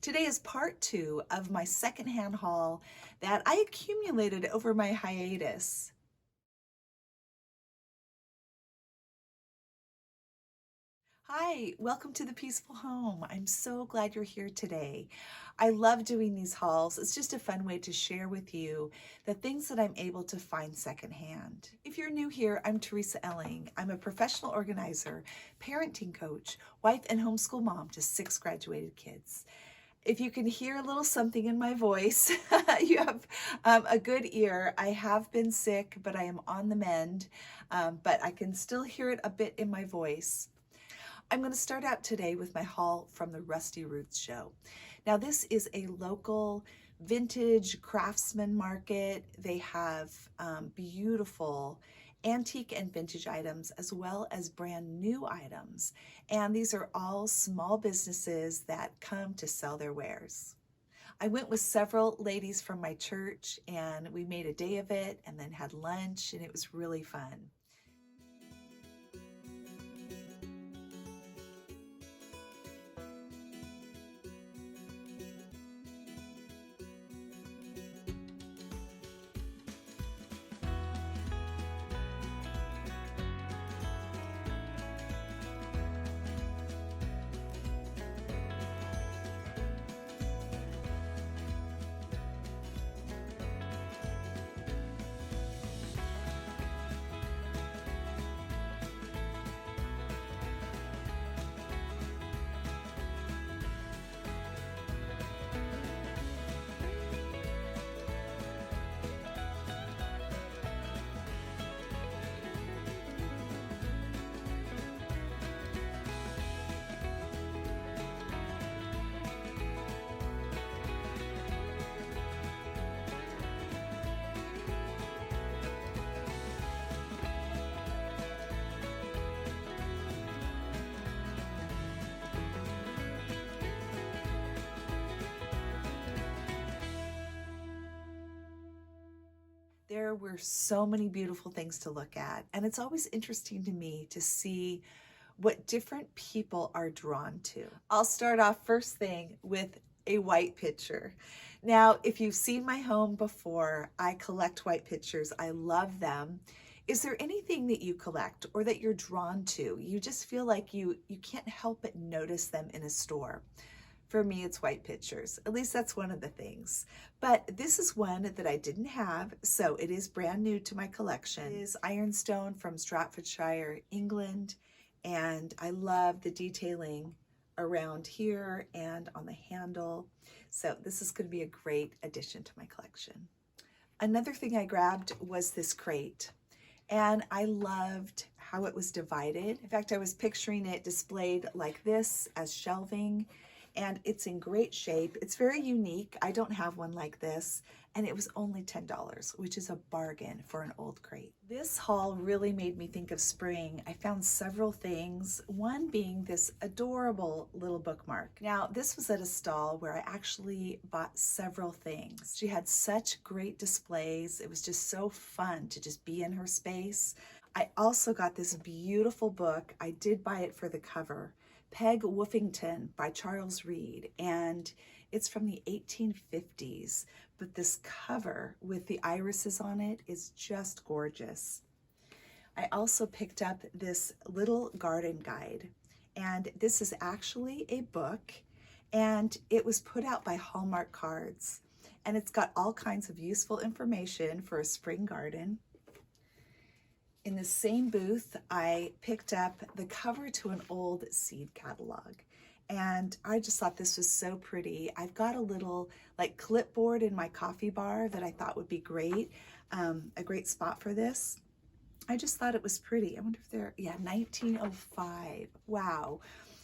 Today is part 2 of my secondhand haul that I accumulated over my hiatus. Hi, welcome to the Peaceful Home. I'm so glad you're here today. I love doing these hauls. It's just a fun way to share with you the things that I'm able to find secondhand. If you're new here, I'm TeresaElling. I'm a professional organizer, parenting coach, wife and homeschool mom to 6 graduated kids. If you can hear a little something in my voice, you have a good ear. I have been sick, but I am on the mend, but I can still hear it a bit in my voice. I'm going to start out today with my haul from the Rusty Roots show. Now, this is a local vintage craftsman market. They have beautiful antique and vintage items as well as brand new items. And these are all small businesses that come to sell their wares. I went with several ladies from my church and we made a day of it and then had lunch, and it was really fun. There were so many beautiful things to look at, and it's always interesting to me to see what different people are drawn to. I'll start off first thing with a white picture. Now, if you've seen my home before, I collect white pictures. I love them. Is there anything that you collect or that you're drawn to? You just feel like you can't help but notice them in a store. For me, it's white pictures. At least that's one of the things. But this is one that I didn't have, so it is brand new to my collection. It is ironstone from Staffordshire, England, and I love the detailing around here and on the handle. So this is going to be a great addition to my collection. Another thing I grabbed was this crate, and I loved how it was divided. In fact, I was picturing it displayed like this as shelving, and it's in great shape. It's very unique. I don't have one like this, and it was only $10, which is a bargain for an old crate. This haul really made me think of spring. I found several things, one being this adorable little bookmark. Now, this was at a stall where I actually bought several things. She had such great displays. It was just so fun to just be in her space. I also got this beautiful book. I did buy it for the cover. Peg Woofington by Charles Reade, and it's from the 1850s, but this cover with the irises on it is just gorgeous. I also picked up this little garden guide, and this is actually a book, and it was put out by Hallmark Cards, and it's got all kinds of useful information for a spring garden. In the same booth, I picked up the cover to an old seed catalog, and I just thought this was so pretty. I've got a little like clipboard in my coffee bar that I thought would be great, a great spot for this. I just thought it was pretty. I wonder if they're, yeah, 1905. Wow.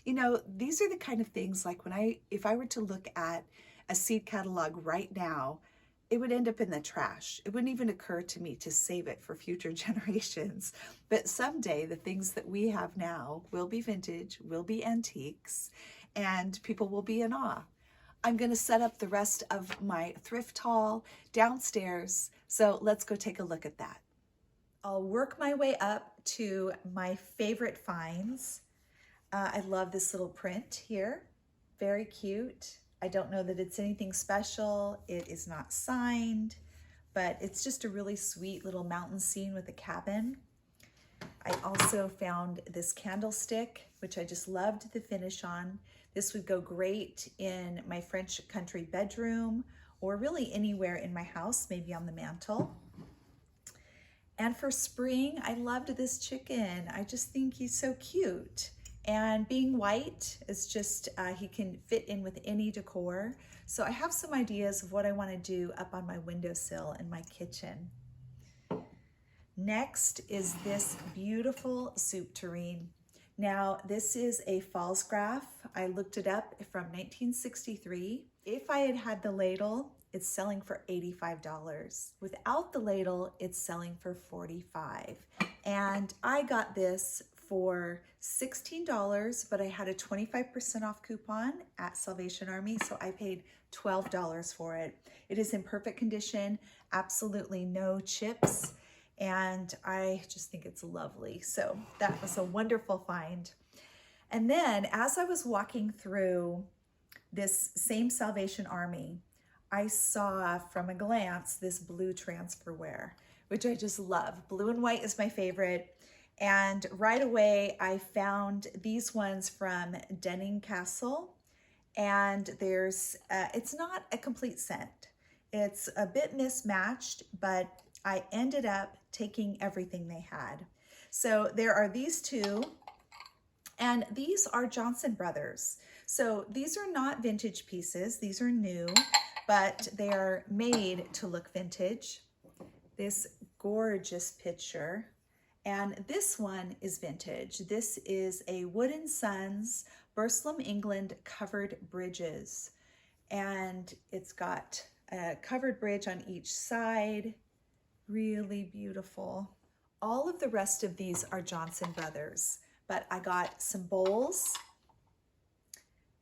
You know, these are the kind of things like if I were to look at a seed catalog right now, it would end up in the trash. It wouldn't even occur to me to save it for future generations. But someday the things that we have now will be vintage, will be antiques, and people will be in awe. I'm going to set up the rest of my thrift haul downstairs, so let's go take a look at that. I'll work my way up to my favorite finds. I love this little print here. Very cute. I don't know that it's anything special. It is not signed, but it's just a really sweet little mountain scene with a cabin. I also found this candlestick, which I just loved the finish on. This would go great in my French country bedroom or really anywhere in my house, maybe on the mantle. And for spring, I loved this chicken. I just think he's so cute. And being white is just, he can fit in with any decor. So I have some ideas of what I want to do up on my windowsill in my kitchen. Next is this beautiful soup tureen. Now, this is a Fallsgraf. I looked it up from 1963. If I had had the ladle, it's selling for $85. Without the ladle, it's selling for $45. And I got this for $16, but I had a 25% off coupon at Salvation Army, so I paid $12 for it. It is in perfect condition, absolutely no chips, and I just think it's lovely. So that was a wonderful find. And then as I was walking through this same Salvation Army, I saw from a glance this blue transferware, which I just love. Blue and white is my favorite. And right away, I found these ones from Denning Castle. And there's, it's not a complete set. It's a bit mismatched, but I ended up taking everything they had. So there are these two, and these are Johnson Brothers. So these are not vintage pieces. These are new, but they are made to look vintage. This gorgeous picture. And this one is vintage. This is a Wood & Sons Burslem, England covered bridges. And it's got a covered bridge on each side. Really beautiful. All of the rest of these are Johnson Brothers, but I got some bowls.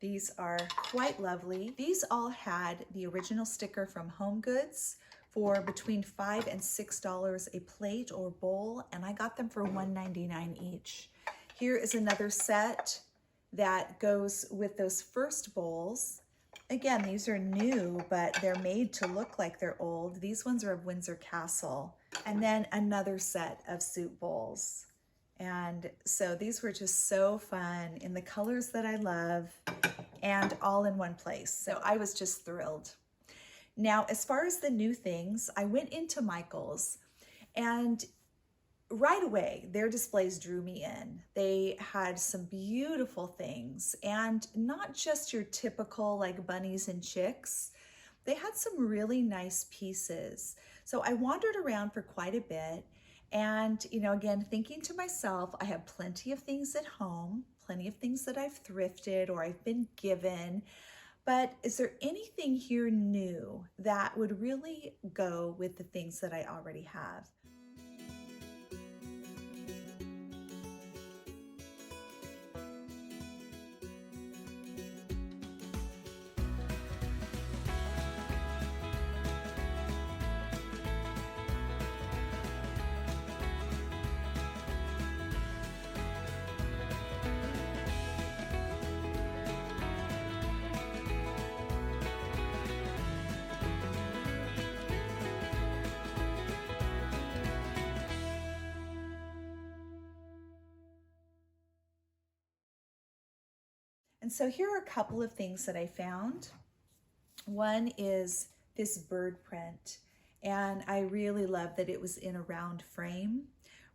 These are quite lovely. These all had the original sticker from Home Goods for between $5 and $6 a plate or bowl, and I got them for $1.99 each. Here is another set that goes with those first bowls. Again, these are new, but they're made to look like they're old. These ones are of Windsor Castle. And then another set of soup bowls. And so these were just so fun in the colors that I love and all in one place. So I was just thrilled. Now, as far as the new things, I went into Michael's, and right away, their displays drew me in. They had some beautiful things, and not just your typical like bunnies and chicks. They had some really nice pieces. So I wandered around for quite a bit, and again, thinking to myself, I have plenty of things at home, plenty of things that I've thrifted or I've been given. But is there anything here new that would really go with the things that I already have? And so here are a couple of things that I found. One is this bird print, and I really love that it was in a round frame.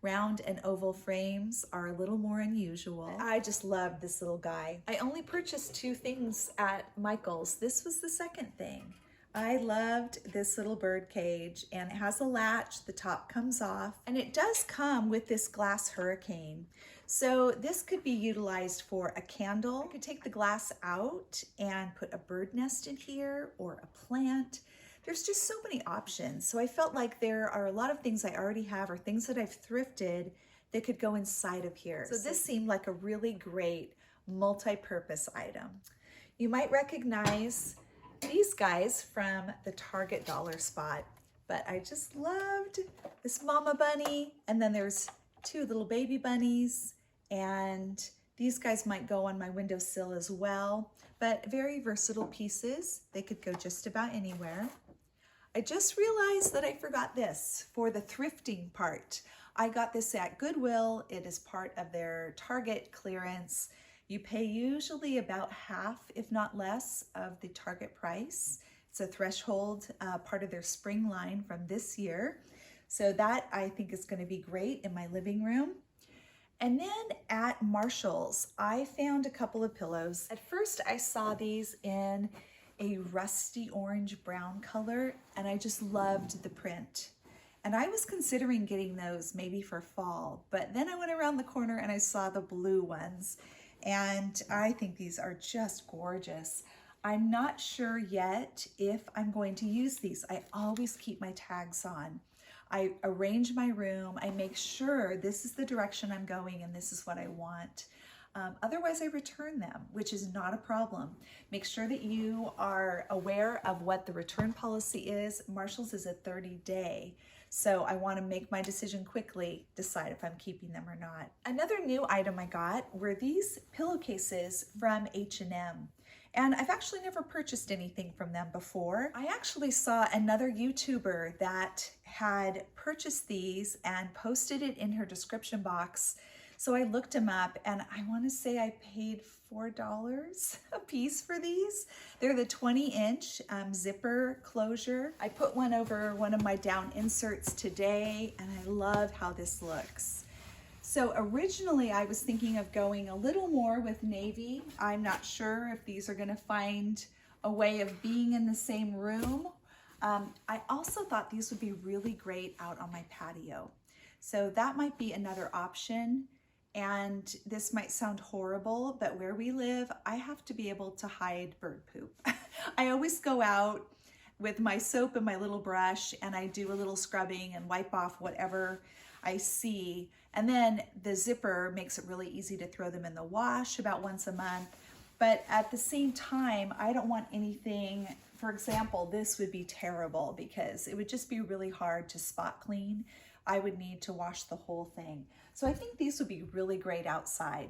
Round and oval frames are a little more unusual. I just love this little guy. I only purchased 2 things at Michael's. This was the second thing. I loved this little bird cage, and it has a latch, the top comes off, and it does come with this glass hurricane. So this could be utilized for a candle. I could take the glass out and put a bird nest in here or a plant. There's just so many options. So I felt like there are a lot of things I already have or things that I've thrifted that could go inside of here. So this seemed like a really great multi-purpose item. You might recognize these guys from the Target dollar spot, but I just loved this mama bunny, and then there's 2 little baby bunnies, and These guys might go on my windowsill as well, but very versatile pieces. They could go just about anywhere. I just realized that I forgot this for the thrifting part. I got this at Goodwill. It is part of their Target clearance. You pay usually about half, if not less, of the Target price. It's a threshold part of their spring line from this year. So that I think is going to be great in my living room. And then at Marshall's, I found a couple of pillows. At first I saw these in a rusty orange brown color, and I just loved the print. And I was considering getting those maybe for fall, but then I went around the corner and I saw the blue ones, and I think these are just gorgeous. I'm not sure yet if I'm going to use these. I always keep my tags on. I arrange my room. I make sure this is the direction I'm going and this is what I want. Otherwise, I return them, which is not a problem. Make sure that you are aware of what the return policy is. Marshall's is a 30-day. So I want to make my decision quickly, decide if I'm keeping them or not. Another new item I got were these pillowcases from H&M. And I've actually never purchased anything from them before. I actually saw another YouTuber that had purchased these and posted it in her description box. So I looked them up, and I want to say I paid $4 a piece for these. They're the 20-inch zipper closure. I put one over one of my down inserts today, and I love how this looks. So originally I was thinking of going a little more with navy. I'm not sure if these are going to find a way of being in the same room. I also thought these would be really great out on my patio. So that might be another option. And this might sound horrible, but where we live, I have to be able to hide bird poop. I always go out with my soap and my little brush, and I do a little scrubbing and wipe off whatever I see. And then the zipper makes it really easy to throw them in the wash about once a month. But at the same time, I don't want anything, for example, this would be terrible because it would just be really hard to spot clean. I would need to wash the whole thing. So I think these would be really great outside.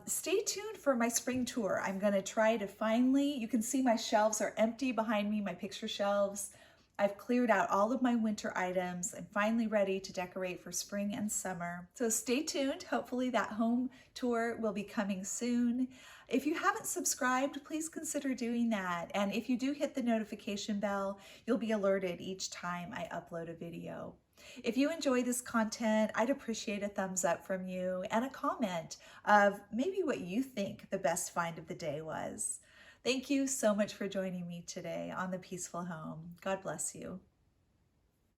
Stay tuned for my spring tour. I'm gonna try to finally, you can see my shelves are empty behind me, my picture shelves. I've cleared out all of my winter items. I'm finally ready to decorate for spring and summer. So stay tuned. Hopefully that home tour will be coming soon. If you haven't subscribed, please consider doing that. And if you do hit the notification bell, you'll be alerted each time I upload a video. If you enjoy this content, I'd appreciate a thumbs up from you and a comment of maybe what you think the best find of the day was. Thank you so much for joining me today on The Peaceful Home. God bless you.